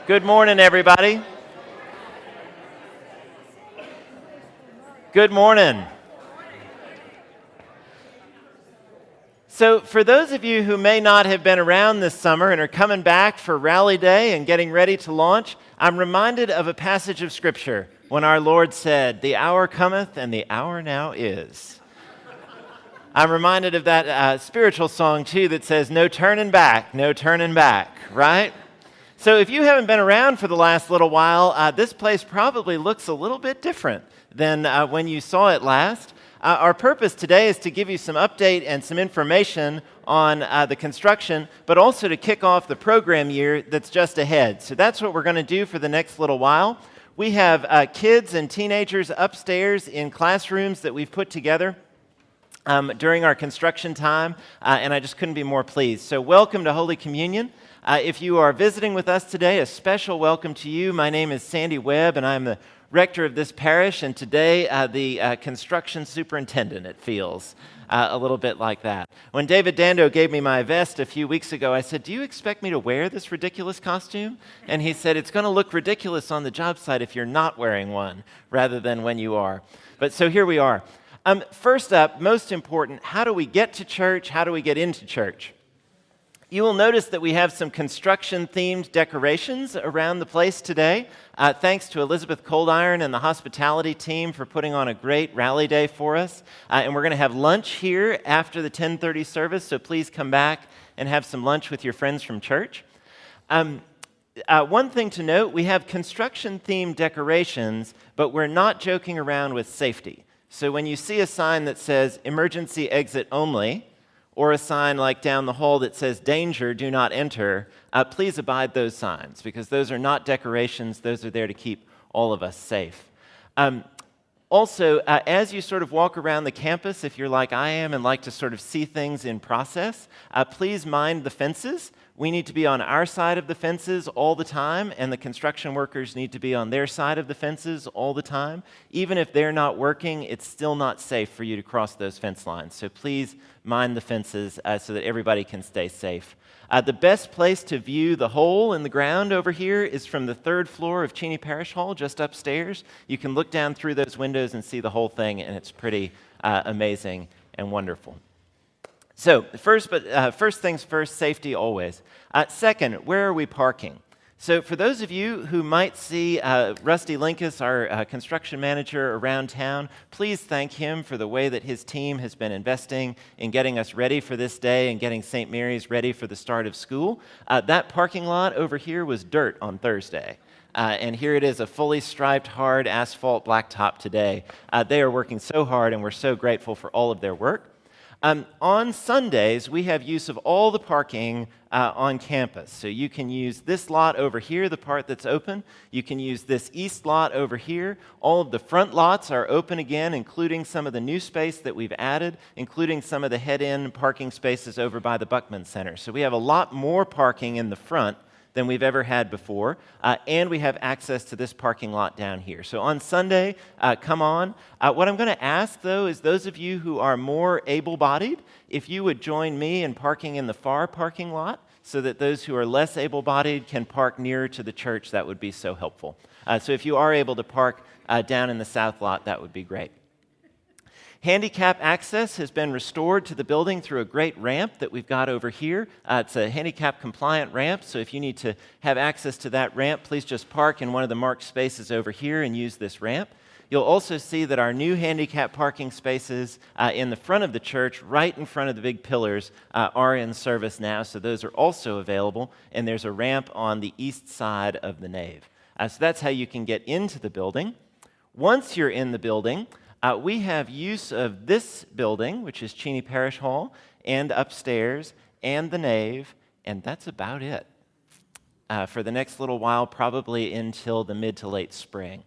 Good morning, everybody. Good morning. So, for those of you who may not have been around this summer and are coming back for Rally Day and getting ready to launch, I'm reminded of a passage of Scripture when our Lord said, "The hour cometh and the hour now is." I'm reminded of that spiritual song, too, that says, "No turning back, no turning back," right? So if you haven't been around for the last little while, this place probably looks a little bit different than when you saw it last. Our purpose today is to give you some update and some information on the construction, but also to kick off the program year that's just ahead. So that's what we're going to do for the next little while. We have kids and teenagers upstairs in classrooms that we've put together during our construction time, and I just couldn't be more pleased. So welcome to Holy Communion. If you are visiting with us today, a special welcome to you. My name is Sandy Webb, and I'm the rector of this parish, and today the construction superintendent, it feels a little bit like that. When David Dando gave me my vest a few weeks ago, I said, "Do you expect me to wear this ridiculous costume?" And he said, "It's going to look ridiculous on the job site if you're not wearing one, rather than when you are." But so here we are. First up, most important, how do we get to church? How do we get into church? You will notice that we have some construction-themed decorations around the place today. Thanks to Elizabeth Coldiron and the hospitality team for putting on a great rally day for us. And we're going to have lunch here after the 10:30 service, so please come back and have some lunch with your friends from church. One thing to note, we have construction-themed decorations, but we're not joking around with safety. So when you see a sign that says emergency exit only, or a sign like down the hall that says danger, do not enter, please abide those signs, because those are not decorations. Those are there to keep all of us safe. Also, as you sort of walk around the campus, if you're like I am and like to sort of see things in process, please mind the fences. We need to be on our side of the fences all the time, and the construction workers need to be on their side of the fences all the time. Even if they're not working, it's still not safe for you to cross those fence lines. So please mind the fences so that everybody can stay safe. The best place to view the hole in the ground over here is from the third floor of Cheney Parish Hall, just upstairs. You can look down through those windows and see the whole thing, and it's pretty amazing and wonderful. So first things first, safety always. Second, where are we parking? So for those of you who might see Rusty Linkus, our construction manager around town, please thank him for the way that his team has been investing in getting us ready for this day and getting St. Mary's ready for the start of school. That parking lot over here was dirt on Thursday. And here it is, a fully striped, hard asphalt blacktop today. They are working so hard, and we're so grateful for all of their work. On Sundays, we have use of all the parking on campus. So you can use this lot over here, the part that's open. You can use this east lot over here. All of the front lots are open again, including some of the new space that we've added, including some of the head-in parking spaces over by the Buckman Center. So we have a lot more parking in the front than we've ever had before, and we have access to this parking lot down here. So on Sunday, come on. What I'm going to ask, though, is those of you who are more able-bodied, if you would join me in parking in the far parking lot so that those who are less able-bodied can park nearer to the church, that would be so helpful. So if you are able to park down in the south lot, that would be great. Handicap access has been restored to the building through a great ramp that we've got over here. It's a handicap-compliant ramp, so if you need to have access to that ramp, please just park in one of the marked spaces over here and use this ramp. You'll also see that our new handicap parking spaces in the front of the church, right in front of the big pillars, are in service now, so those are also available, and there's a ramp on the east side of the nave. So that's how you can get into the building. Once you're in the building, we have use of this building, which is Cheney Parish Hall, and upstairs, and the nave, and that's about it for the next little while, probably until the mid to late spring.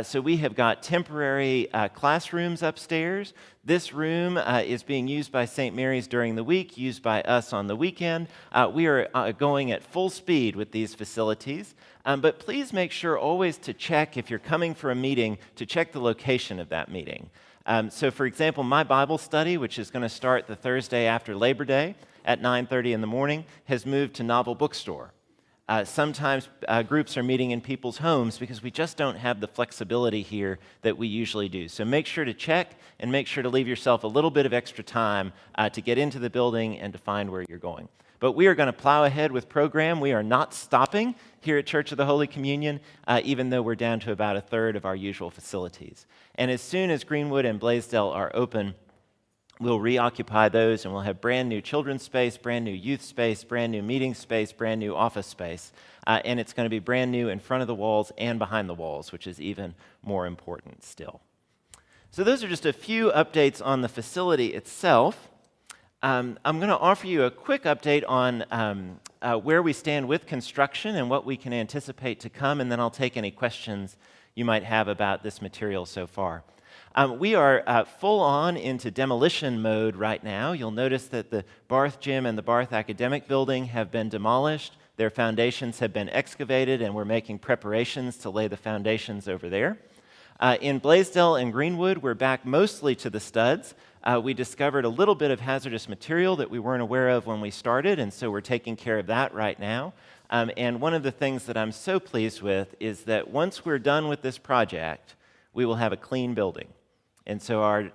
So we have got temporary classrooms upstairs. This room is being used by St. Mary's during the week, used by us on the weekend. We are going at full speed with these facilities. But please make sure always to check, if you're coming for a meeting, to check the location of that meeting. So for example, my Bible study, which is going to start the Thursday after Labor Day at 9:30 in the morning, has moved to Novel Bookstore. Sometimes groups are meeting in people's homes because we just don't have the flexibility here that we usually do. So make sure to check and make sure to leave yourself a little bit of extra time to get into the building and to find where you're going. But we are going to plow ahead with program. We are not stopping here at Church of the Holy Communion, even though we're down to about a third of our usual facilities. And as soon as Greenwood and Blaisdell are open, we'll reoccupy those, and we'll have brand new children's space, brand new youth space, brand new meeting space, brand new office space. And it's going to be brand new in front of the walls and behind the walls, which is even more important still. So those are just a few updates on the facility itself. I'm going to offer you a quick update on where we stand with construction and what we can anticipate to come, and then I'll take any questions you might have about this material so far. We are full on into demolition mode right now. You'll notice that the Barth Gym and the Barth Academic Building have been demolished. Their foundations have been excavated, and we're making preparations to lay the foundations over there. In Blaisdell and Greenwood, we're back mostly to the studs. We discovered a little bit of hazardous material that we weren't aware of when we started, and so we're taking care of that right now. And one of the things that I'm so pleased with is that once we're done with this project, we will have a clean building. And so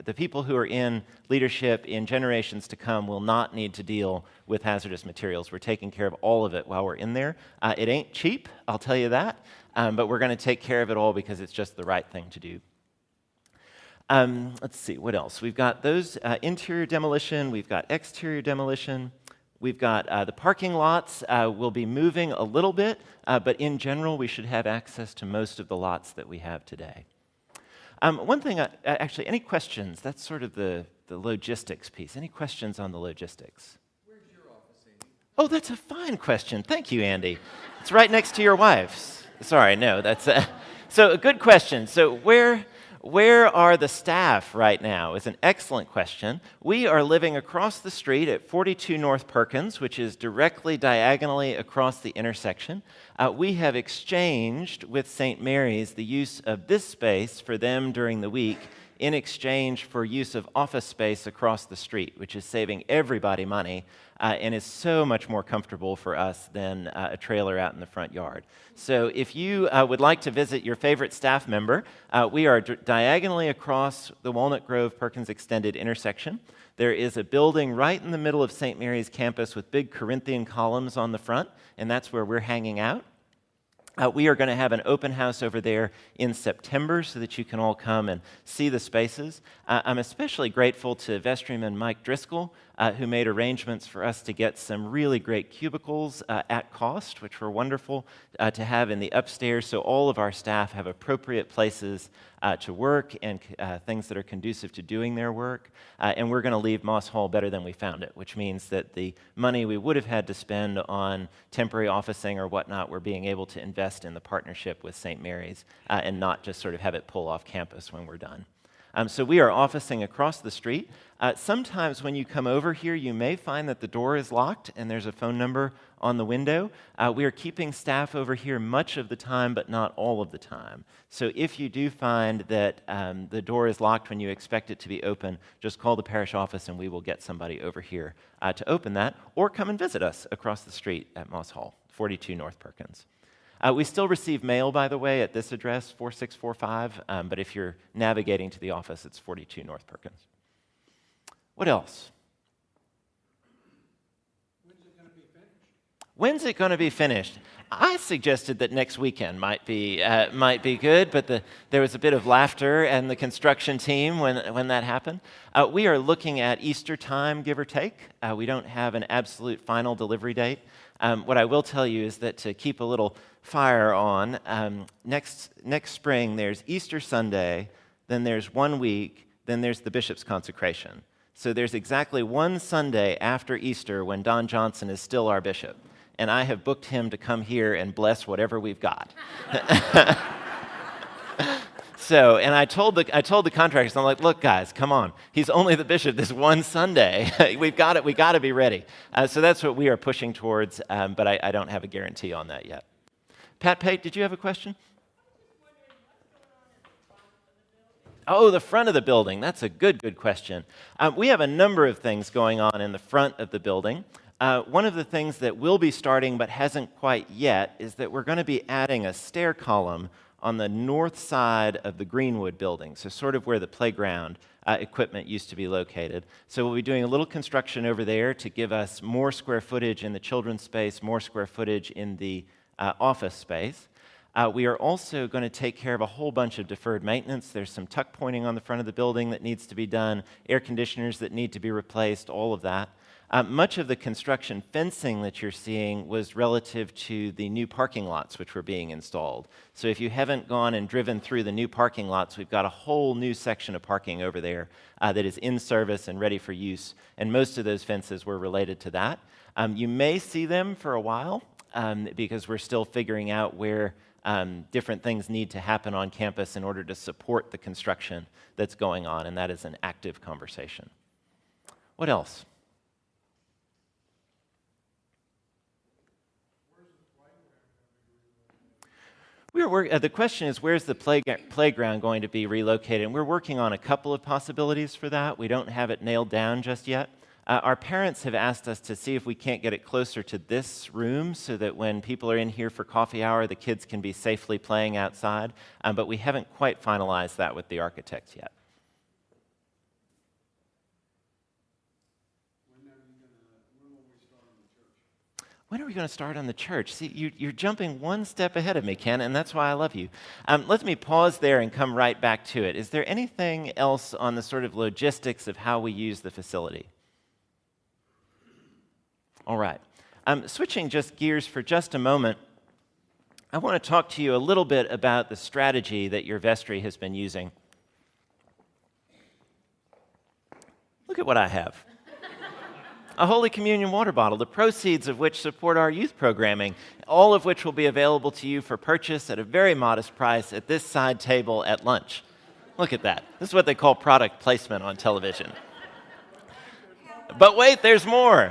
the people who are in leadership in generations to come will not need to deal with hazardous materials. We're taking care of all of it while we're in there. It ain't cheap, I'll tell you that, but we're going to take care of it all because it's just the right thing to do. Let's see, what else? We've got those interior demolition. We've got exterior demolition. We've got the parking lots. We'll be moving a little bit, but in general, we should have access to most of the lots that we have today. One thing, actually, any questions? That's sort of the logistics piece. Any questions on the logistics? Where's your office, Andy? Oh, that's a fine question. Thank you, Andy. It's right next to your wife's. Sorry, no, that's so a good question. So where are the staff right now is an excellent question. We are living across the street at 42 North Perkins, which is directly diagonally across the intersection. We have exchanged with St. Mary's the use of this space for them during the week in exchange for use of office space across the street, which is saving everybody money and is so much more comfortable for us than a trailer out in the front yard. So if you would like to visit your favorite staff member, we are diagonally across the Walnut Grove Perkins Extended intersection. There is a building right in the middle of St. Mary's campus with big Corinthian columns on the front, and that's where we're hanging out. We are going to have an open house over there in September so that you can all come and see the spaces. I'm especially grateful to vestryman Mike Driscoll, who made arrangements for us to get some really great cubicles at cost, which were wonderful to have in the upstairs, so all of our staff have appropriate places to work and things that are conducive to doing their work. And we're going to leave Moss Hall better than we found it, which means that the money we would have had to spend on temporary officing or whatnot, we're being able to invest in the partnership with St. Mary's and not just sort of have it pull off campus when we're done. So we are officing across the street. Sometimes when you come over here, you may find that the door is locked and there's a phone number on the window. We are keeping staff over here much of the time, but not all of the time. So if you do find that the door is locked when you expect it to be open, just call the parish office and we will get somebody over here to open that, or come and visit us across the street at Moss Hall, 42 North Perkins. We still receive mail, by the way, at this address, 4645, but if you're navigating to the office, it's 42 North Perkins. What else? When's it going to be finished? When's it going to be finished? I suggested that next weekend might be good, but there was a bit of laughter and the construction team when that happened. We are looking at Easter time, give or take. We don't have an absolute final delivery date. What I will tell you is that to keep a little fire on, next spring there's Easter Sunday, then there's 1 week, then there's the bishop's consecration. So there's exactly one Sunday after Easter when Don Johnson is still our bishop. And I have booked him to come here and bless whatever we've got. So, and I told the contractors, I'm like, look, guys, come on. He's only the bishop this one Sunday. we got to be ready. So that's what we are pushing towards, but I don't have a guarantee on that yet. Pat Pate, did you have a question? Oh, the front of the building. That's a good question. We have a number of things going on in the front of the building. One of the things that will be starting but hasn't quite yet is that we're going to be adding a stair column on the north side of the Greenwood building, so sort of where the playground equipment used to be located. So we'll be doing a little construction over there to give us more square footage in the children's space, more square footage in the office space. We are also going to take care of a whole bunch of deferred maintenance. There's some tuck pointing on the front of the building that needs to be done, air conditioners that need to be replaced, all of that. Much of the construction fencing that you're seeing was relative to the new parking lots which were being installed. So if you haven't gone and driven through the new parking lots, we've got a whole new section of parking over there that is in service and ready for use, and most of those fences were related to that. You may see them for a while because we're still figuring out where different things need to happen on campus in order to support the construction that's going on, and that is an active conversation. What else? The question is, where's the playground going to be relocated? And we're working on a couple of possibilities for that. We don't have it nailed down just yet. Our parents have asked us to see if we can't get it closer to this room so that when people are in here for coffee hour, the kids can be safely playing outside. But we haven't quite finalized that with the architects yet. When are we going to start on the church? See, you're jumping one step ahead of me, Ken, and that's why I love you. Let me pause there and come right back to it. Is there anything else on the sort of logistics of how we use the facility? All right. Switching just gears for just a moment, I want to talk to you a little bit about the strategy that your vestry has been using. Look at what I have. A Holy Communion water bottle, the proceeds of which support our youth programming, all of which will be available to you for purchase at a very modest price at this side table at lunch. Look at that. This is what they call product placement on television. But wait, there's more.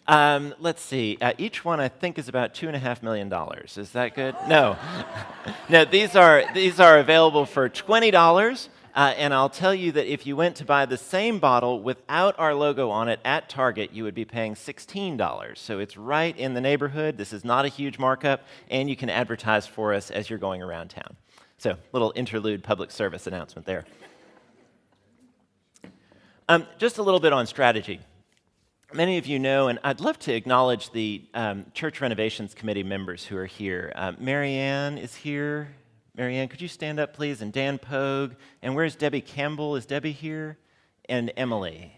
Let's see. Each one, I think, is about $2.5 million. Is that good? No. No, these are available for $20. And I'll tell you that if you went to buy the same bottle without our logo on it at Target, you would be paying $16. So it's right in the neighborhood. This is not a huge markup, and you can advertise for us as you're going around town. So, little interlude public service announcement there. Just a little bit on strategy. Many of you know, and I'd love to acknowledge the Church Renovations Committee members who are here. Marianne is here. Marianne, could you stand up, please? And Dan Pogue. And where's Debbie Campbell? Is Debbie here? And Emily.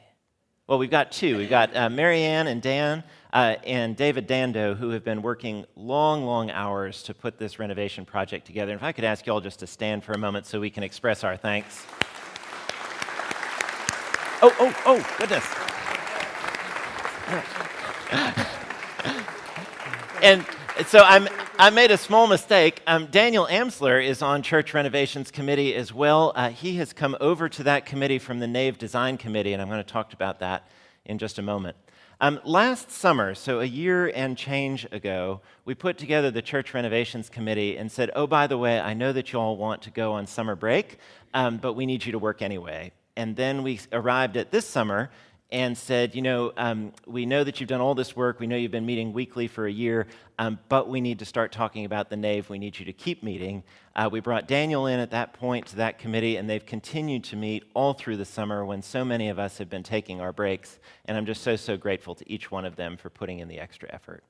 Well, we've got two. We've got Marianne and Dan and David Dando, who have been working long, long hours to put this renovation project together. And if I could ask you all just to stand for a moment so we can express our thanks. Oh, goodness. And so I made a small mistake. Daniel Amsler is on Church Renovations Committee as well. He has come over to that committee from the Nave Design Committee, and I'm going to talk about that in just a moment. Last summer, so a year and change ago, we put together the Church Renovations Committee and said, oh, by the way, I know that you all want to go on summer break, but we need you to work anyway. And then we arrived at this summer and said, we know that you've done all this work, we know you've been meeting weekly for a year, but we need to start talking about the Nave, we need you to keep meeting. We brought Daniel in at that point to that committee, and they've continued to meet all through the summer when so many of us have been taking our breaks, and I'm just so grateful to each one of them for putting in the extra effort.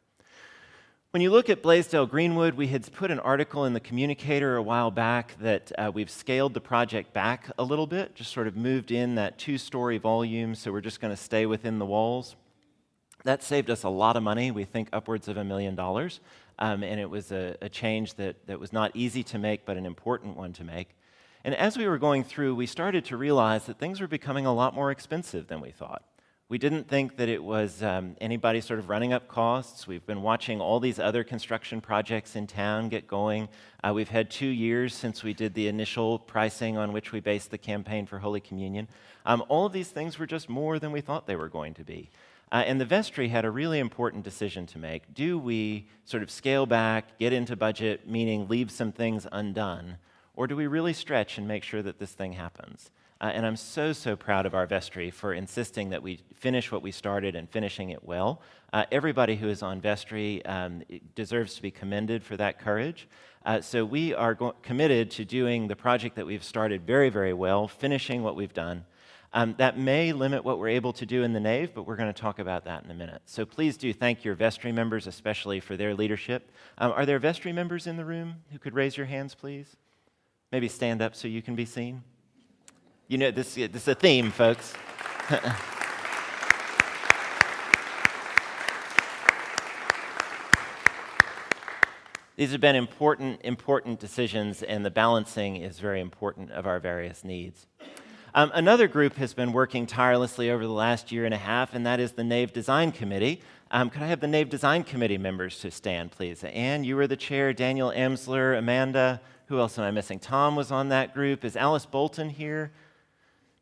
When you look at Blaisdell Greenwood, we had put an article in the Communicator a while back that we've scaled the project back a little bit, just sort of moved in that 2-story volume, so we're just going to stay within the walls. That saved us a lot of money, we think upwards of $1 million, and it was a change that was not easy to make, but an important one to make. And as we were going through, we started to realize that things were becoming a lot more expensive than we thought. We didn't think that it was anybody sort of running up costs. We've been watching all these other construction projects in town get going. We've had 2 years since we did the initial pricing on which we based the campaign for Holy Communion. All of these things were just more than we thought they were going to be. And the vestry had a really important decision to make. Do we sort of scale back, get into budget, meaning leave some things undone, or do we really stretch and make sure that this thing happens? And I'm so, so proud of our vestry for insisting that we finish what we started and finishing it well. Everybody who is on vestry deserves to be commended for that courage. So we are committed to doing the project that we've started very, very well, finishing what we've done. That may limit what we're able to do in the nave, but we're going to talk about that in a minute. So please do thank your vestry members, especially for their leadership. Are there vestry members in the room who could raise your hands, please? Maybe stand up so you can be seen. You know, this is a theme, folks. These have been important decisions, and the balancing is very important of our various needs. Another group has been working tirelessly over the last year and a half, and that is the Nave Design Committee. Could I have the Nave Design Committee members to stand, please? Anne, you were the chair, Daniel Emsler, Amanda, who else am I missing? Tom was on that group. Is Alice Bolton here?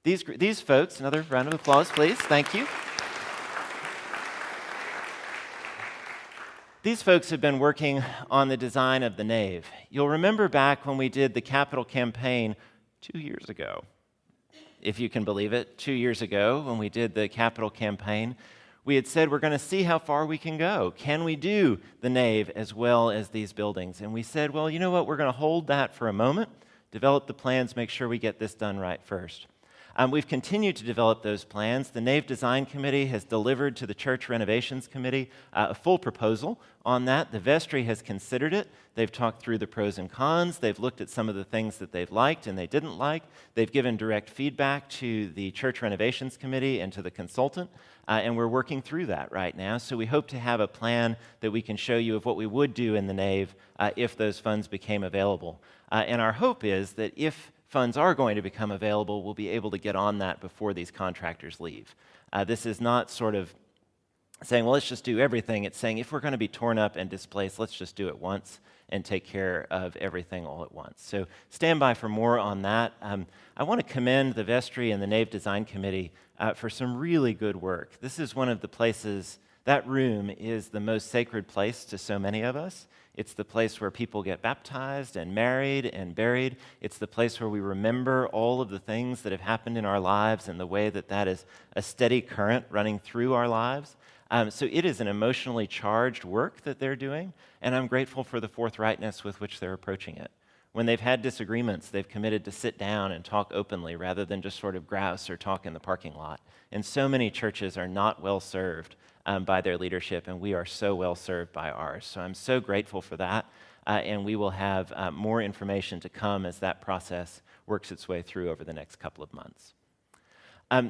These folks, another round of applause, please. Thank you. These folks have been working on the design of the nave. You'll remember back when we did the capital campaign 2 years ago, if you can believe it, 2 years ago when we did the capital campaign, we had said we're going to see how far we can go. Can we do the nave as well as these buildings? And we said, well, you know what, we're going to hold that for a moment, develop the plans, make sure we get this done right first. We've continued to develop those plans. The Nave Design Committee has delivered to the Church Renovations Committee a full proposal on that. The vestry has considered it. They've talked through the pros and cons. They've looked at some of the things that they've liked and they didn't like. They've given direct feedback to the Church Renovations Committee and to the consultant, and we're working through that right now. So we hope to have a plan that we can show you of what we would do in the nave if those funds became available. And our hope is that if funds are going to become available, we'll be able to get on that before these contractors leave. This is not sort of saying, well, let's just do everything. It's saying, if we're going to be torn up and displaced, let's just do it once and take care of everything all at once. So stand by for more on that. I want to commend the vestry and the Nave Design Committee for some really good work. This is one of the places, that room is the most sacred place to so many of us. It's the place where people get baptized and married and buried. It's the place where we remember all of the things that have happened in our lives and the way that that is a steady current running through our lives. So it is an emotionally charged work that they're doing, and I'm grateful for the forthrightness with which they're approaching it. When they've had disagreements, they've committed to sit down and talk openly rather than just sort of grouse or talk in the parking lot. And so many churches are not well served by their leadership, and we are so well served by ours. So I'm so grateful for that, and we will have more information to come as that process works its way through over the next couple of months.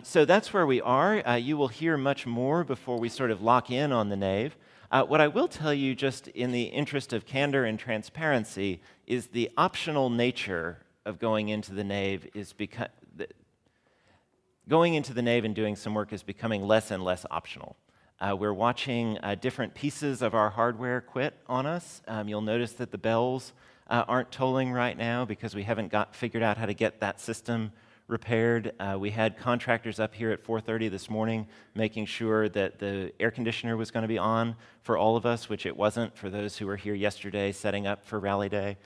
So that's where we are. You will hear much more before we sort of lock in on the nave. What I will tell you, just in the interest of candor and transparency, is the optional nature of going into the nave is going into the nave and doing some work is becoming less and less optional. We're watching different pieces of our hardware quit on us. You'll notice that the bells aren't tolling right now because we haven't figured out how to get that system repaired. We had contractors up here at 4:30 this morning making sure that the air conditioner was going to be on for all of us, which it wasn't for those who were here yesterday setting up for Rally Day.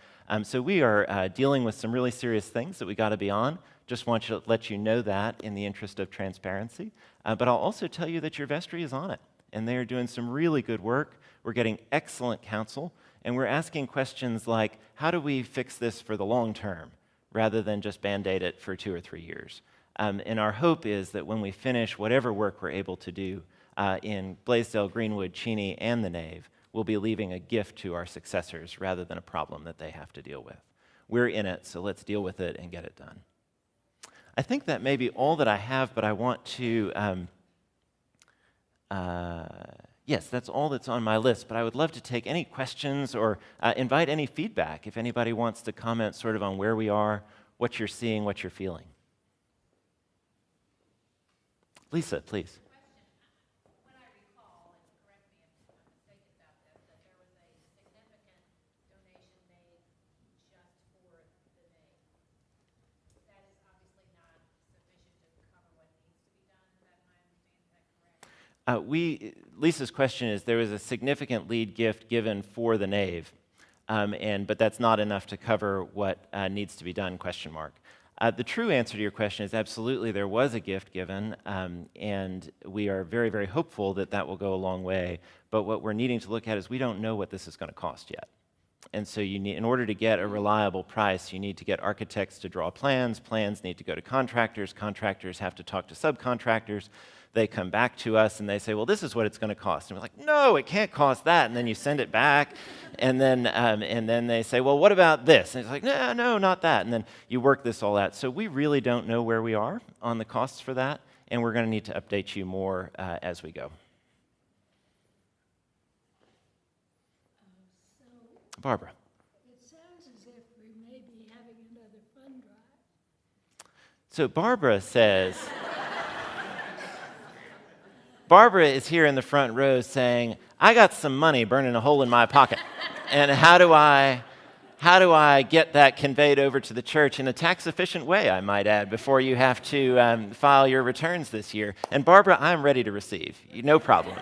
So we are dealing with some really serious things that we got to be on. Just want to let you know that in the interest of transparency. But I'll also tell you that your vestry is on it, and they are doing some really good work. We're getting excellent counsel, and we're asking questions like, how do we fix this for the long term, rather than just Band-Aid it for 2 or 3 years? And our hope is that when we finish whatever work we're able to do in Blaisdell, Greenwood, Cheney, and the nave, we'll be leaving a gift to our successors rather than a problem that they have to deal with. We're in it, so let's deal with it and get it done. I think that may be all that I have, but I want to, yes, that's all that's on my list, but I would love to take any questions or invite any feedback if anybody wants to comment sort of on where we are, what you're seeing, what you're feeling. Lisa, please. When I recall, and correct me if I'm mistaken about this, that there was a significant donation made just for the name. That is obviously not sufficient to cover what needs to be done. Is that my understanding? Is that correct? Lisa's question is, there was a significant lead gift given for the nave. But that's not enough to cover what needs to be done, ? The true answer to your question is absolutely there was a gift given, and we are very, very hopeful that that will go a long way. But what we're needing to look at is we don't know what this is going to cost yet. And so you need, in order to get a reliable price, you need to get architects to draw plans. Plans need to go to contractors. Contractors have to talk to subcontractors. They come back to us and they say, well, this is what it's going to cost. And we're like, no, it can't cost that. And then you send it back. And then they say, well, what about this? And it's like, no, not that. And then you work this all out. So we really don't know where we are on the costs for that. And we're going to need to update you more as we go. Barbara. It sounds as if we may be having another fund drive. So Barbara says, Barbara is here in the front row saying, I got some money burning a hole in my pocket. And how do I get that conveyed over to the church in a tax-efficient way, I might add, before you have to file your returns this year? And Barbara, I'm ready to receive. No problem.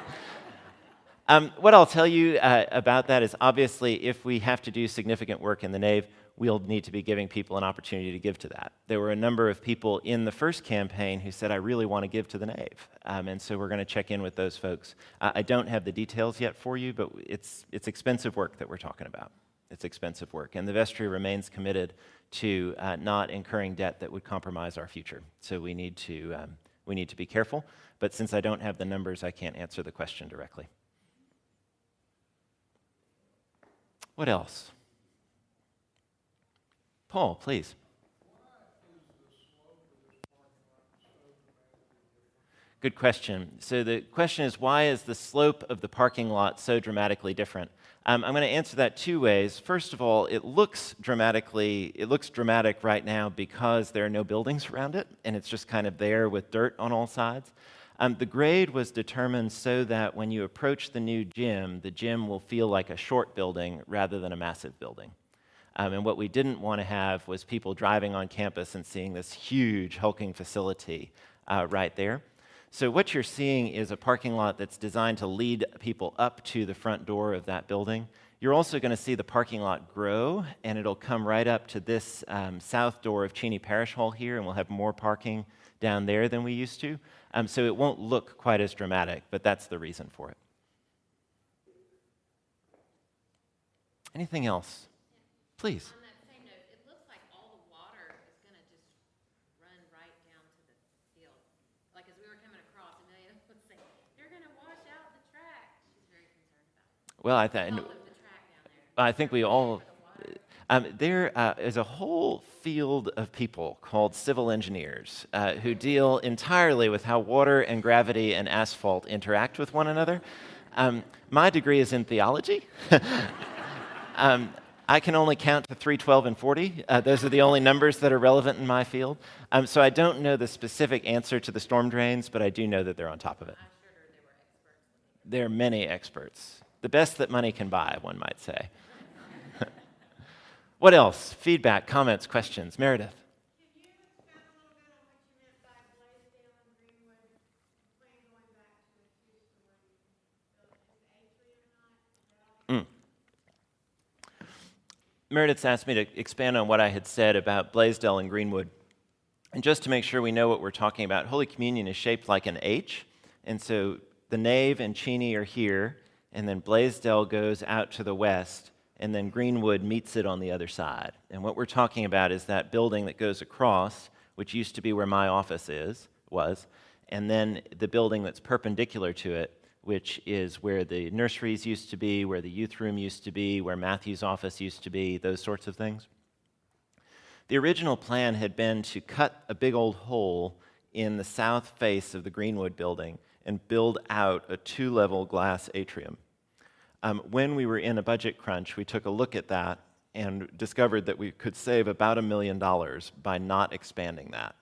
What I'll tell you about that is obviously if we have to do significant work in the nave, we'll need to be giving people an opportunity to give to that. There were a number of people in the first campaign who said, I really want to give to the nave. And so we're going to check in with those folks. I don't have the details yet for you, but it's expensive work that we're talking about. It's expensive work. And the vestry remains committed to not incurring debt that would compromise our future. So we need to be careful. But since I don't have the numbers, I can't answer the question directly. What else? Paul, please. Good question. So the question is, why is the slope of the parking lot so dramatically different? I'm going to answer that two ways. First of all, it looks dramatic right now because there are no buildings around it, and it's just kind of there with dirt on all sides. The grade was determined so that when you approach the new gym, the gym will feel like a short building rather than a massive building. And what we didn't want to have was people driving on campus and seeing this huge hulking facility right there. So what you're seeing is a parking lot that's designed to lead people up to the front door of that building. You're also going to see the parking lot grow, and it'll come right up to this south door of Cheney Parish Hall here, and we'll have more parking down there than we used to. So it won't look quite as dramatic, but that's the reason for it. Anything else? Please. On that same note, it looks like all the water is going to just run right down to the field. Like as we were coming across, Amelia was saying, they're going to wash out the track. She's very concerned about it. Well, The track down there. I think we all... There is a whole field of people called civil engineers who deal entirely with how water and gravity and asphalt interact with one another. My degree is in theology. I can only count to 3, 12, and 40. Those are the only numbers that are relevant in my field. So I don't know the specific answer to the storm drains, but I do know that they're on top of it. I assured her they were experts. There are many experts. The best that money can buy, one might say. What else? Feedback, comments, questions? Meredith? Can you expand a little bit on what you meant by Blaisdell and Greenwood plan going back to the two-story building? Is it atrium or not? Meredith's asked me to expand on what I had said about Blaisdell and Greenwood. And just to make sure we know what we're talking about, Holy Communion is shaped like an H. And so the nave and Cheney are here, and then Blaisdell goes out to the west, and then Greenwood meets it on the other side. And what we're talking about is that building that goes across, which used to be where my office was, and then the building that's perpendicular to it, which is where the nurseries used to be, where the youth room used to be, where Matthew's office used to be, those sorts of things. The original plan had been to cut a big old hole in the south face of the Greenwood building and build out a 2-level glass atrium. When we were in a budget crunch, we took a look at that and discovered that we could save about $1 million by not expanding that.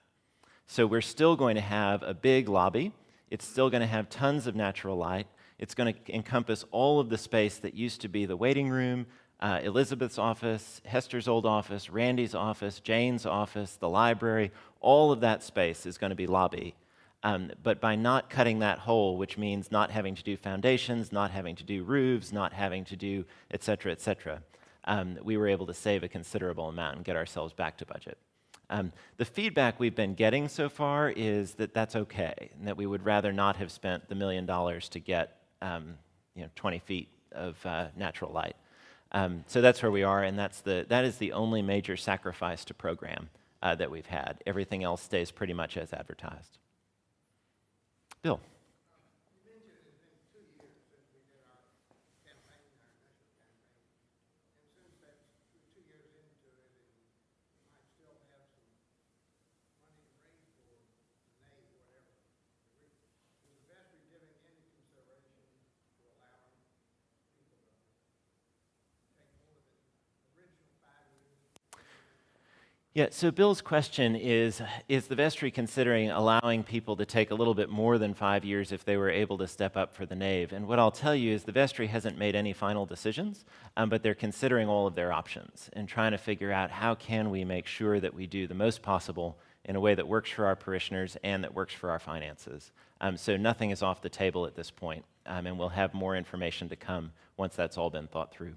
So we're still going to have a big lobby. It's still going to have tons of natural light. It's going to encompass all of the space that used to be the waiting room, Elizabeth's office, Hester's old office, Randy's office, Jane's office, the library. All of that space is going to be lobby. But by not cutting that hole, which means not having to do foundations, not having to do roofs, not having to do et cetera, we were able to save a considerable amount and get ourselves back to budget. The feedback we've been getting so far is that that's okay, and that we would rather not have spent the $1 million to get 20 feet of natural light. So that's where we are, and that is the only major sacrifice to program that we've had. Everything else stays pretty much as advertised. Bill. You mentioned it's been 2 years since we did our campaign, our initial campaign. And since that's 2 years into it, and you might still have some money to raise for the name, whatever. Is the vestry giving any consideration to allowing people to take more than the original 5 years? Yeah, so Bill's question is the vestry considering allowing people to take a little bit more than 5 years if they were able to step up for the nave? And what I'll tell you is the vestry hasn't made any final decisions, but they're considering all of their options and trying to figure out how can we make sure that we do the most possible in a way that works for our parishioners and that works for our finances. So nothing is off the table at this point, and we'll have more information to come once that's all been thought through.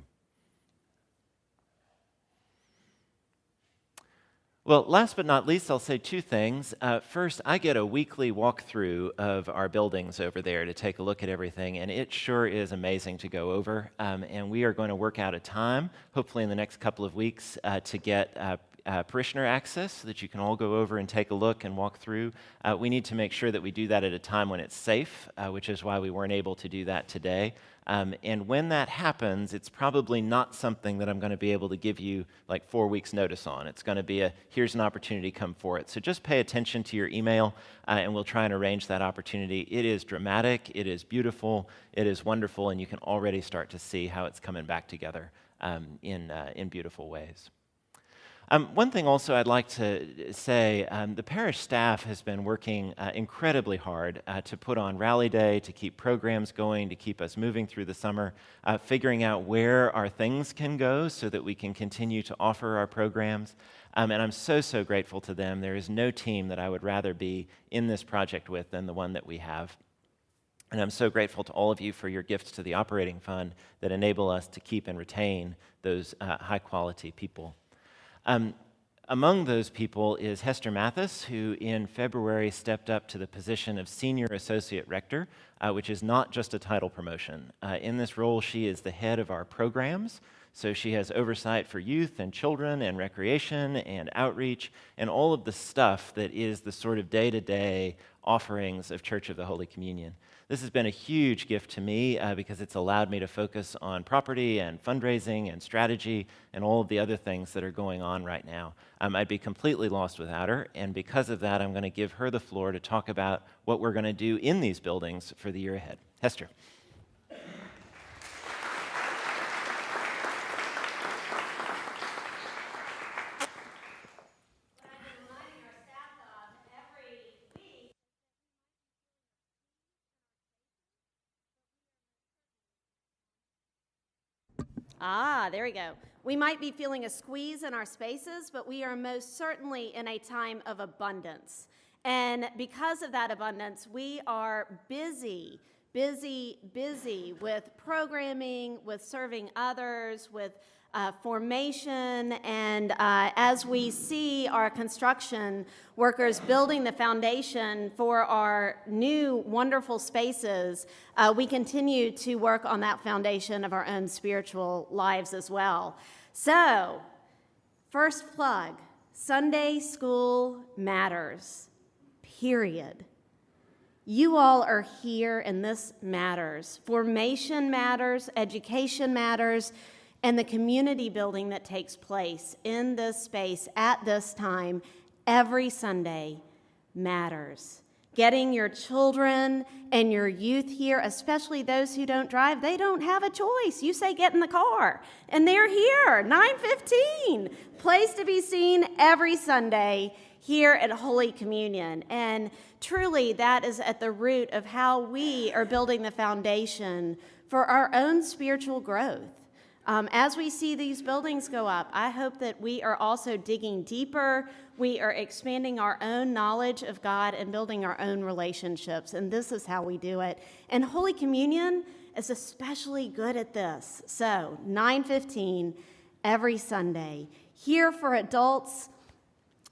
Well, last but not least, I'll say 2 things. First, I get a weekly walkthrough of our buildings over there to take a look at everything, and it sure is amazing to go over. And we are going to work out a time, hopefully in the next couple of weeks, to get parishioner access so that you can all go over and take a look and walk through. We need to make sure that we do that at a time when it's safe, which is why we weren't able to do that today. And when that happens, it's probably not something that I'm going to be able to give you like 4 weeks notice on. It's going to be here's an opportunity, come for it. So just pay attention to your email, and we'll try and arrange that opportunity. It is dramatic, it is beautiful, it is wonderful, and you can already start to see how it's coming back together in beautiful ways. One thing also I'd like to say, the parish staff has been working incredibly hard to put on Rally Day, to keep programs going, to keep us moving through the summer, figuring out where our things can go so that we can continue to offer our programs. And I'm so grateful to them. There is no team that I would rather be in this project with than the one that we have. And I'm so grateful to all of you for your gifts to the operating fund that enable us to keep and retain those high-quality people. Among those people is Hester Mathis, who in February stepped up to the position of Senior Associate Rector, which is not just a title promotion. In this role, she is the head of our programs, so she has oversight for youth and children and recreation and outreach and all of the stuff that is the sort of day-to-day offerings of Church of the Holy Communion. This has been a huge gift to me because it's allowed me to focus on property and fundraising and strategy and all of the other things that are going on right now. I'd be completely lost without her, and because of that, I'm going to give her the floor to talk about what we're going to do in these buildings for the year ahead. Hester. There we go. We might be feeling a squeeze in our spaces, but we are most certainly in a time of abundance. And because of that abundance, we are busy with programming, with serving others, with formation, and as we see our construction workers building the foundation for our new wonderful spaces, we continue to work on that foundation of our own spiritual lives as well. So, first plug, Sunday school matters, period. You all are here and this matters. Formation matters, education matters, and the community building that takes place in this space at this time every Sunday matters. Getting your children and your youth here, especially those who don't drive, they don't have a choice. You say get in the car, and they're here, 9:15. Place to be seen every Sunday here at Holy Communion. And truly, that is at the root of how we are building the foundation for our own spiritual growth. As we see these buildings go up, I hope that we are also digging deeper. We are expanding our own knowledge of God and building our own relationships, and this is how we do it. And Holy Communion is especially good at this. So, 9:15, every Sunday. Here for adults,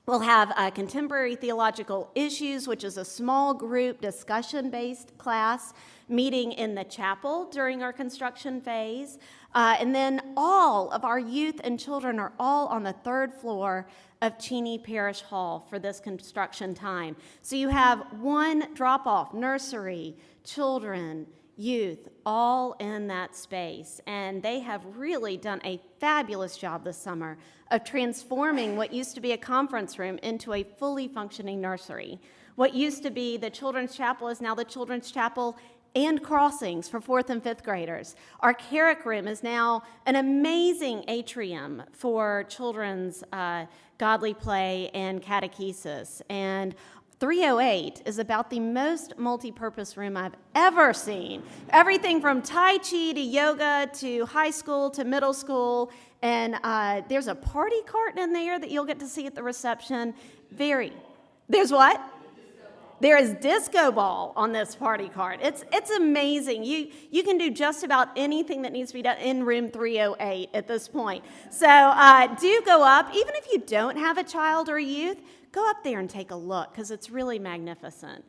we'll have Contemporary Theological Issues, which is a small group discussion-based class meeting in the chapel during our construction phase. And then all of our youth and children are all on the third floor of Cheney Parish Hall for this construction time. So you have one drop-off, nursery, children, youth, all in that space. And they have really done a fabulous job this summer of transforming what used to be a conference room into a fully functioning nursery. What used to be the children's chapel is now the children's chapel and crossings for 4th and 5th graders. Our Carrick Room is now an amazing atrium for children's godly play and catechesis. And 308 is about the most multi-purpose room I've ever seen. Everything from Tai Chi to yoga to high school to middle school. And there's a party cart in there that you'll get to see at the reception. There's what? There is disco ball on this party cart. It's amazing. You can do just about anything that needs to be done in room 308 at this point. So do go up. Even if you don't have a child or a youth, go up there and take a look because it's really magnificent.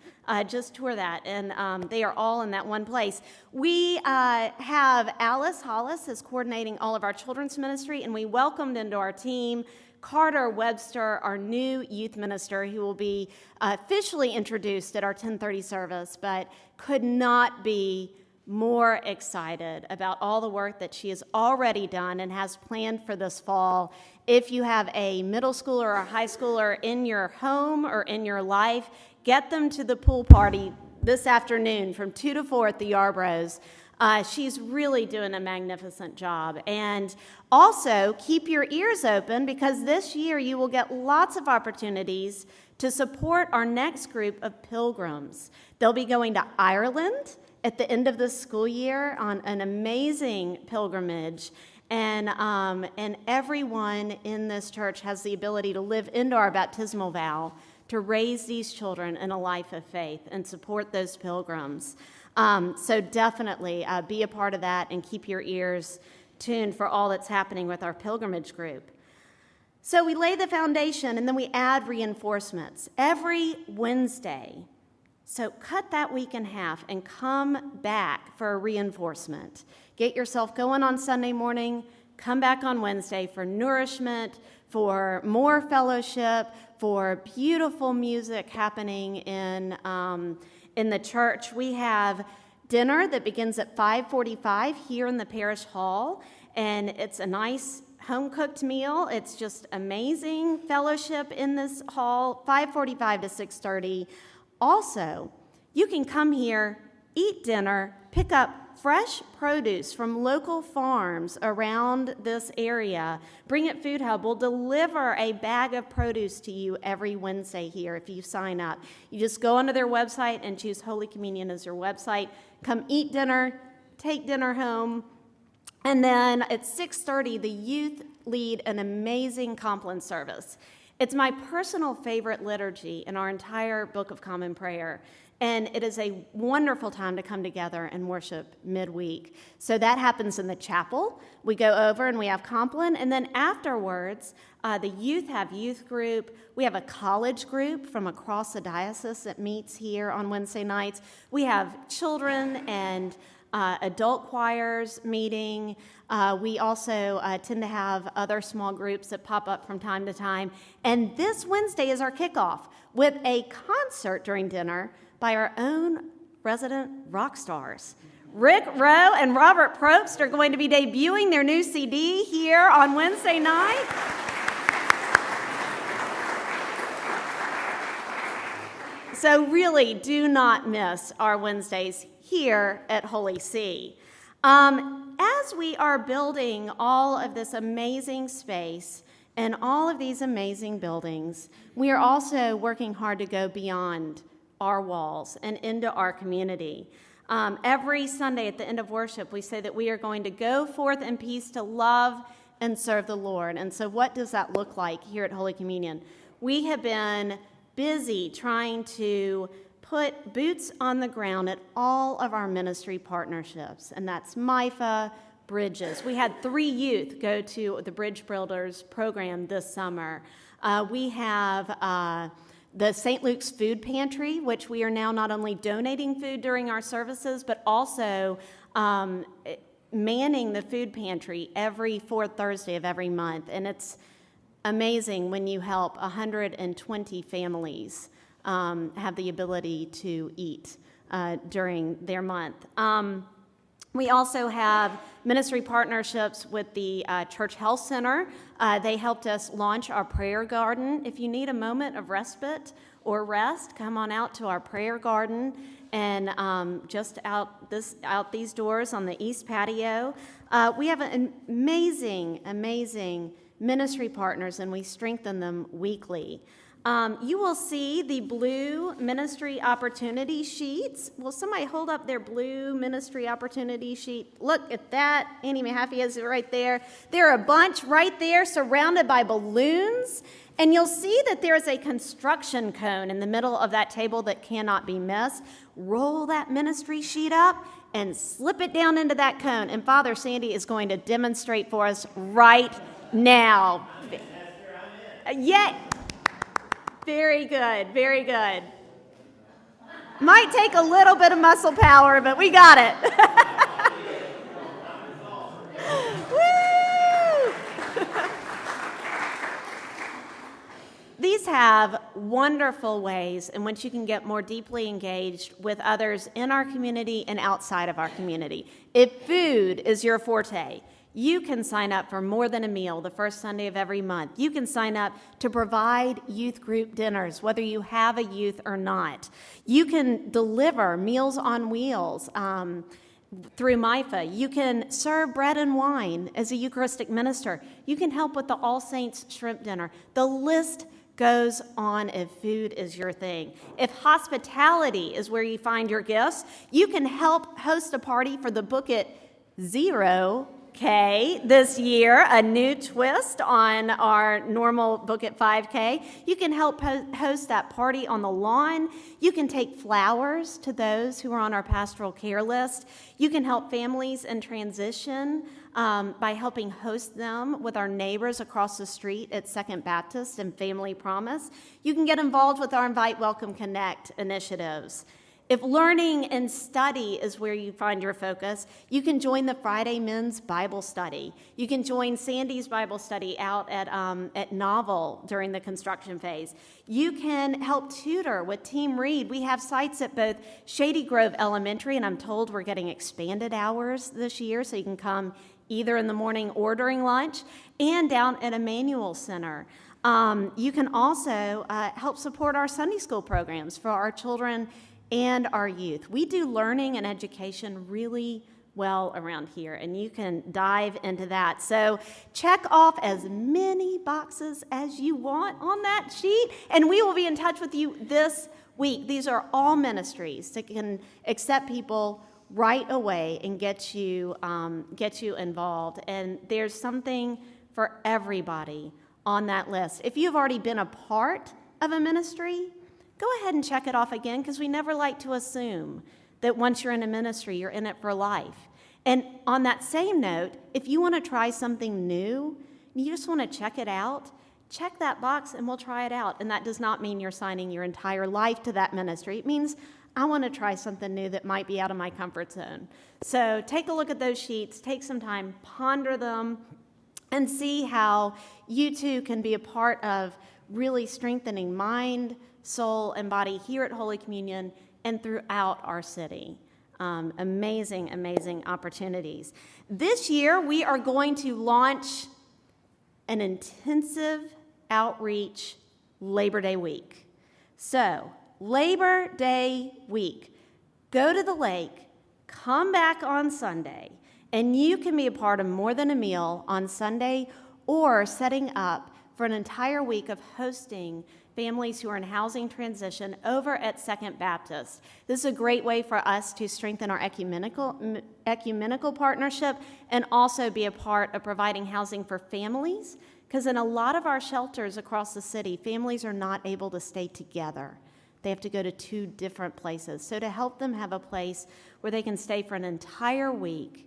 Just tour that, and they are all in that one place. We have Alice Hollis is coordinating all of our children's ministry, and we welcomed into our team Carter Webster, our new youth minister, who will be officially introduced at our 10:30 service, but could not be more excited about all the work that she has already done and has planned for this fall. If you have a middle schooler or a high schooler in your home or in your life, get them to the pool party this afternoon from 2 to 4 at the Yarbroughs. She's really doing a magnificent job. And also, keep your ears open because this year you will get lots of opportunities to support our next group of pilgrims. They'll be going to Ireland at the end of this school year on an amazing pilgrimage. And everyone in this church has the ability to live into our baptismal vow to raise these children in a life of faith and support those pilgrims. So definitely be a part of that and keep your ears tuned for all that's happening with our pilgrimage group. So we lay the foundation and then we add reinforcements every Wednesday. So cut that week in half and come back for a reinforcement. Get yourself going on Sunday morning, come back on Wednesday for nourishment, for more fellowship, for beautiful music happening in the church. We have dinner that begins at 5:45 here in the parish hall, and it's a nice home-cooked meal. It's just amazing fellowship in this hall, 5:45 to 6:30. Also, you can come here, eat dinner, pick up fresh produce from local farms around this area. Bring It Food Hub will deliver a bag of produce to you every Wednesday here if you sign up. You just go onto their website and choose Holy Communion as your website. Come eat dinner, take dinner home, and then at 6:30, the youth lead an amazing compline service. It's my personal favorite liturgy in our entire Book of Common Prayer. And it is a wonderful time to come together and worship midweek. So that happens in the chapel. We go over and we have compline. And then afterwards, the youth have youth group. We have a college group from across the diocese that meets here on Wednesday nights. We have children and adult choirs meeting. We also tend to have other small groups that pop up from time to time. And this Wednesday is our kickoff with a concert during dinner by our own resident rock stars. Rick Rowe and Robert Probst are going to be debuting their new CD here on Wednesday night. So really do not miss our Wednesdays here at Holy See. As we are building all of this amazing space and all of these amazing buildings, we are also working hard to go beyond our walls and into our community. Every Sunday at the end of worship, we say that we are going to go forth in peace to love and serve the Lord. And so what does that look like here at Holy Communion? We have been busy trying to put boots on the ground at all of our ministry partnerships, and that's MIFA, bridges. We had 3 youth go to the Bridge Builders program this summer. We have the St. Luke's Food Pantry, which we are now not only donating food during our services, but also manning the food pantry every 4th Thursday of every month. And it's amazing when you help 120 families have the ability to eat during their month. We also have ministry partnerships with the Church Health Center. They helped us launch our prayer garden. If you need a moment of respite or rest, come on out to our prayer garden and just out these doors on the east patio. We have an amazing ministry partners, and we strengthen them weekly. You will see the blue ministry opportunity sheets. Will somebody hold up their blue ministry opportunity sheet? Look at that. Annie Mahaffey has it right there. There are a bunch right there surrounded by balloons. And you'll see that there is a construction cone in the middle of that table that cannot be missed. Roll that ministry sheet up and slip it down into that cone. And Father Sandy is going to demonstrate for us right now. Yeah. Very good, very good. Might take a little bit of muscle power, but we got it. Woo! These have wonderful ways in which you can get more deeply engaged with others in our community and outside of our community. If food is your forte, you can sign up for More Than a Meal the first Sunday of every month. You can sign up to provide youth group dinners, whether you have a youth or not. You can deliver Meals on Wheels through MIFA. You can serve bread and wine as a Eucharistic minister. You can help with the All Saints Shrimp Dinner. The list goes on if food is your thing. If hospitality is where you find your gifts, you can help host a party for the Book It 0K this year, a new twist on our normal Book It 5K. You can help host that party on the lawn. You can take flowers to those who are on our pastoral care list. You can help families in transition by helping host them with our neighbors across the street at Second Baptist and Family Promise. You can get involved with our Invite, Welcome, Connect initiatives. If learning and study is where you find your focus, you can join the Friday Men's Bible Study. You can join Sandy's Bible Study out at Novel during the construction phase. You can help tutor with Team Read. We have sites at both Shady Grove Elementary, and I'm told we're getting expanded hours this year, so you can come either in the morning or during lunch, and down at Emmanuel Center. You can also help support our Sunday school programs for our children and our youth. We do learning and education really well around here, and you can dive into that. So check off as many boxes as you want on that sheet, and we will be in touch with you this week. These are all ministries that can accept people right away and get you involved. And there's something for everybody on that list. If you've already been a part of a ministry, go ahead and check it off again, because we never like to assume that once you're in a ministry, you're in it for life. And on that same note, if you want to try something new, and you just want to check it out, check that box and we'll try it out. And that does not mean you're signing your entire life to that ministry. It means I want to try something new that might be out of my comfort zone. So take a look at those sheets, take some time, ponder them, and see how you too can be a part of really strengthening mind, soul, and body here at Holy Communion and throughout our city. Amazing opportunities. This year, we are going to launch an intensive outreach Labor Day week. So, Labor Day week, go to the lake, come back on Sunday, and you can be a part of More Than a Meal on Sunday, or setting up for an entire week of hosting families who are in housing transition over at Second Baptist. This is a great way for us to strengthen our ecumenical partnership and also be a part of providing housing for families, because in a lot of our shelters across the city, families are not able to stay together. They have to go to 2 different places. So to help them have a place where they can stay for an entire week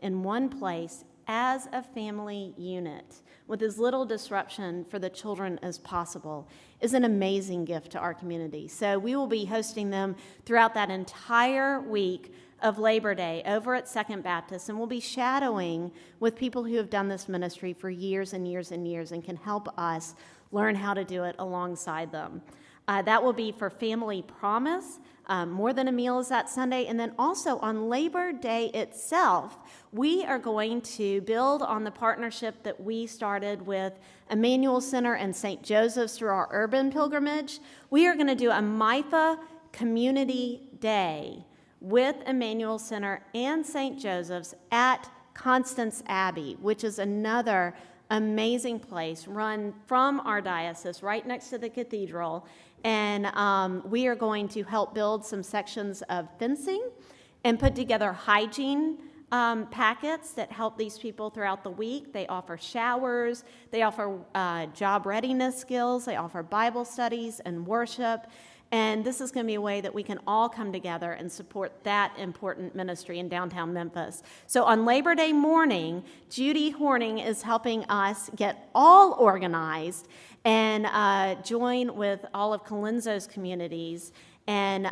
in one place as a family unit with as little disruption for the children as possible is an amazing gift to our community. So we will be hosting them throughout that entire week of Labor Day over at Second Baptist, and we'll be shadowing with people who have done this ministry for years and years and years and can help us learn how to do it alongside them. That will be for Family Promise. More Than a Meal is that Sunday. And then also on Labor Day itself, we are going to build on the partnership that we started with Emmanuel Center and St. Joseph's through our urban pilgrimage. We are going to do a MIFA Community Day with Emmanuel Center and St. Joseph's at Constance Abbey, which is another amazing place run from our diocese right next to the cathedral. And we are going to help build some sections of fencing and put together hygiene packets that help these people throughout the week. They offer showers, they offer job readiness skills, they offer Bible studies and worship. And this is going to be a way that we can all come together and support that important ministry in downtown Memphis. So on Labor Day morning, Judy Horning is helping us get all organized and join with all of Colenso's communities and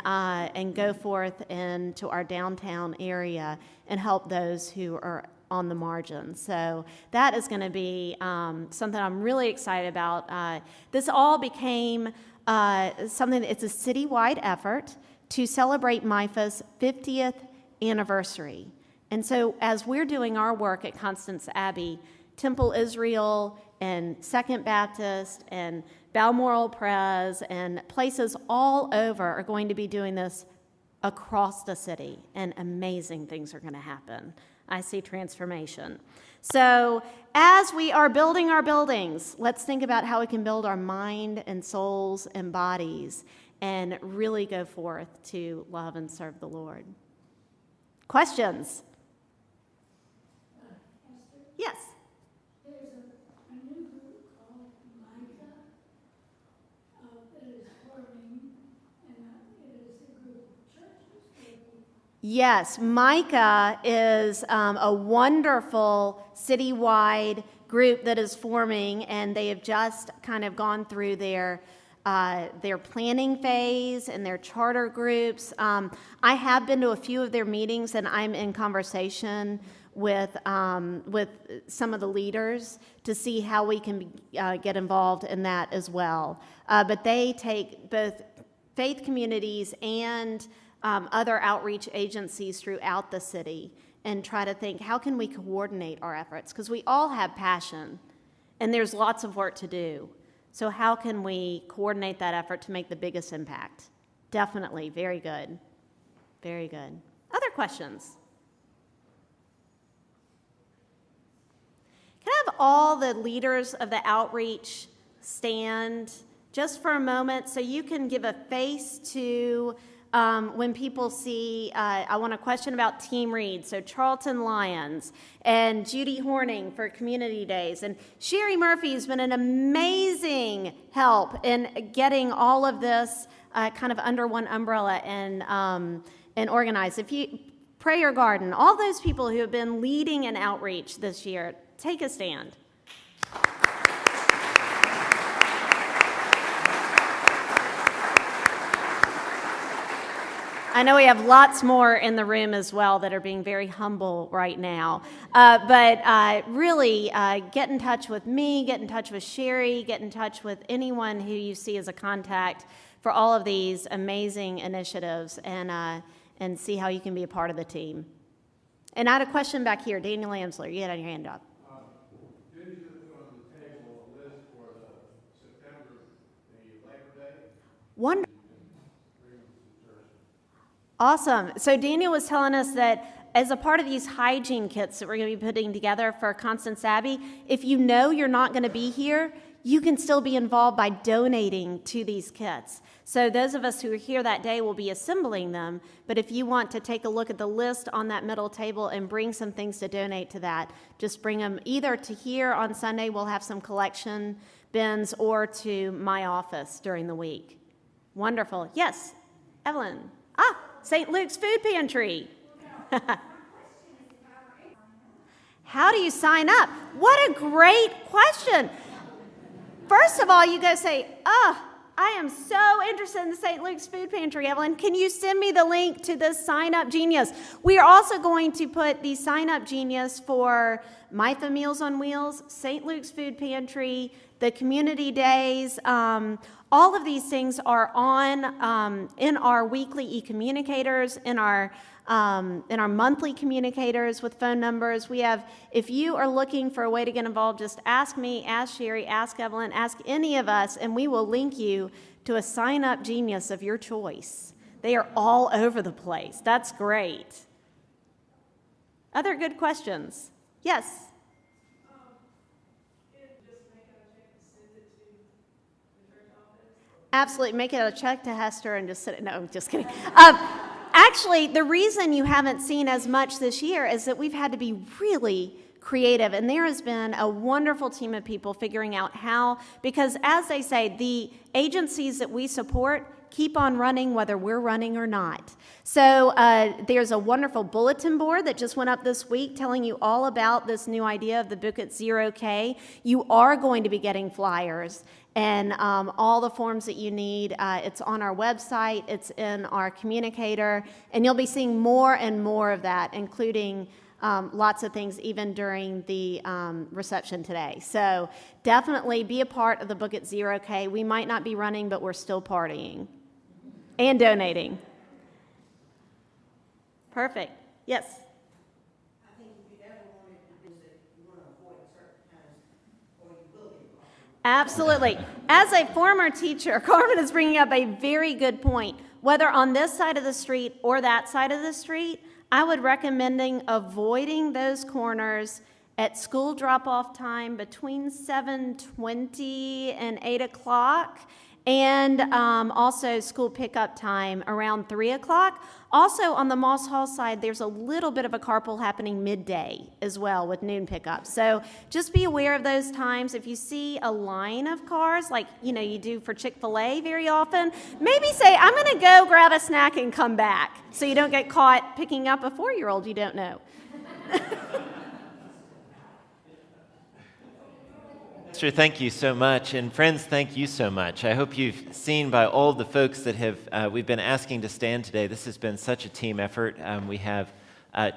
go forth into our downtown area and help those who are on the margins. So that is going to be something I'm really excited about. This all became something, it's a citywide effort to celebrate MIFA's 50th anniversary. And so as we're doing our work at Constance Abbey, Temple Israel and Second Baptist and Balmoral Pres and places all over are going to be doing this across the city, and amazing things are going to happen. I see transformation. So as we are building our buildings, let's think about how we can build our mind and souls and bodies and really go forth to love and serve the Lord. Questions? Yes. There's a new group called MICA that is forming, and it is a group of churches. Yes, Micah is a wonderful citywide group that is forming, and they have just kind of gone through their planning phase and their charter groups. I have been to a few of their meetings, and I'm in conversation with some of the leaders to see how we can get involved in that as well. But they take both faith communities and other outreach agencies throughout the city and try to think, how can we coordinate our efforts? Because we all have passion, and there's lots of work to do. So how can we coordinate that effort to make the biggest impact? Definitely. Very good. Very good. Other questions? Can I have all the leaders of the outreach stand just for a moment so you can give a face to when people see, I want a question about Team Read, so Charlton Lyons and Judy Horning for Community Days. And Sherry Murphy has been an amazing help in getting all of this kind of under one umbrella and organized. If you, Prayer Garden, all those people who have been leading an outreach this year, take a stand. I know we have lots more in the room as well that are being very humble right now. But really, get in touch with me, get in touch with Sherry, get in touch with anyone who you see as a contact for all of these amazing initiatives and see how you can be a part of the team. And I had a question back here. Daniel Amsler, you had your hand up. Did you put on the table a list for the September, the Labor Day? Wonderful. Awesome. So Daniel was telling us that as a part of these hygiene kits that we're going to be putting together for Constance Abbey, if you know you're not going to be here, you can still be involved by donating to these kits. So those of us who are here that day will be assembling them, but if you want to take a look at the list on that middle table and bring some things to donate to that, just bring them either to here on Sunday, we'll have some collection bins, or to my office during the week. Wonderful. Yes, Evelyn. St. Luke's Food Pantry. How do you sign up? What a great question. First of all, you go say, I am so interested in the St. Luke's Food Pantry, Evelyn. Can you send me the link to this Sign Up Genius? We are also going to put the Sign Up Genius for MIFA Meals on Wheels, St. Luke's Food Pantry, the community days. All of these things are on in our weekly e-communicators, in our monthly communicators with phone numbers. We have, if you are looking for a way to get involved, just ask me, ask Sherry, ask Evelyn, ask any of us, and we will link you to a sign-up genius of your choice. They are all over the place. That's great. Other good questions? Yes? Absolutely. Make it a check to Hester and just send it. No, I'm just kidding. Actually, the reason you haven't seen as much this year is that we've had to be really creative, and there has been a wonderful team of people figuring out how, because as they say, the agencies that we support keep on running whether we're running or not. So there's a wonderful bulletin board that just went up this week telling you all about this new idea of the Book at 0K. You are going to be getting flyers and all the forms that you need. It's on our website, it's in our communicator, and you'll be seeing more and more of that, including lots of things even during the reception today. So definitely be a part of the Book at 0K. We might not be running, but we're still partying and donating. Perfect. Yes? I think if you ever wanted to visit, you want to avoid certain times, or you will get caught. Absolutely. As a former teacher, Carmen is bringing up a very good point. Whether on this side of the street or that side of the street, I would recommend avoiding those corners at school drop-off time between 7:20 and 8 o'clock, and also school pickup time around 3 o'clock. Also, on the Moss Hall side, there's a little bit of a carpool happening midday as well with noon pickup. So just be aware of those times. If you see a line of cars, like you do for Chick-fil-A very often, maybe say, I'm going to go grab a snack and come back, so you don't get caught picking up a 4-year-old you don't know. Hester, thank you so much. And friends, thank you so much. I hope you've seen by all the folks that we've been asking to stand today. This has been such a team effort. We have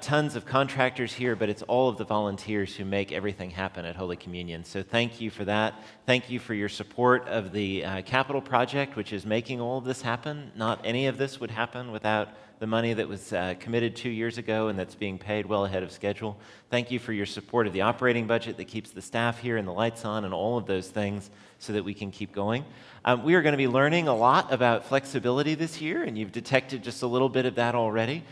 tons of contractors here, but it's all of the volunteers who make everything happen at Holy Communion. So thank you for that. Thank you for your support of the capital project, which is making all of this happen. Not any of this would happen without the money that was committed 2 years ago and that's being paid well ahead of schedule. Thank you for your support of the operating budget that keeps the staff here and the lights on and all of those things so that we can keep going. We are going to be learning a lot about flexibility this year, and you've detected just a little bit of that already.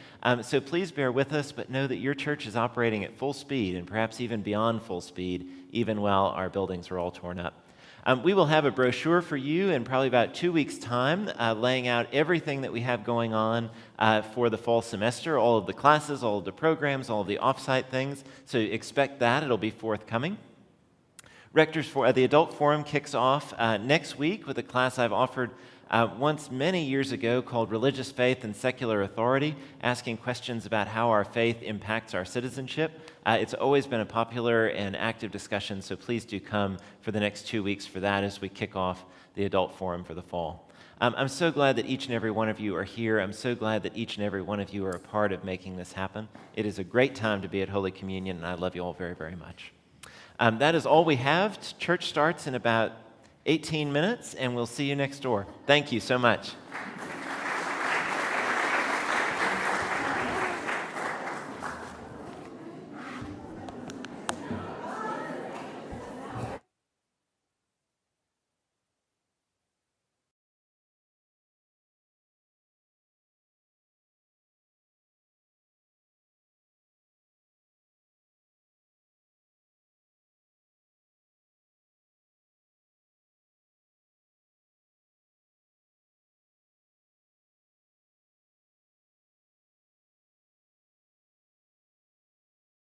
So please bear with us, but know that your church is operating at full speed and perhaps even beyond full speed, even while our buildings are all torn up. We will have a brochure for you in probably about 2 weeks' time, laying out everything that we have going on for the fall semester, all of the classes, all of the programs, all of the off-site things. So expect that. It'll be forthcoming. Rectors for the Adult Forum kicks off next week with a class I've offered once many years ago called Religious Faith and Secular Authority, asking questions about how our faith impacts our citizenship. It's always been a popular and active discussion, so please do come for the next 2 weeks for that as we kick off the Adult Forum for the fall. I'm so glad that each and every one of you are here. I'm so glad that each and every one of you are a part of making this happen. It is a great time to be at Holy Communion, and I love you all very, very much. That is all we have. Church starts in about 18 minutes, and we'll see you next door. Thank you so much.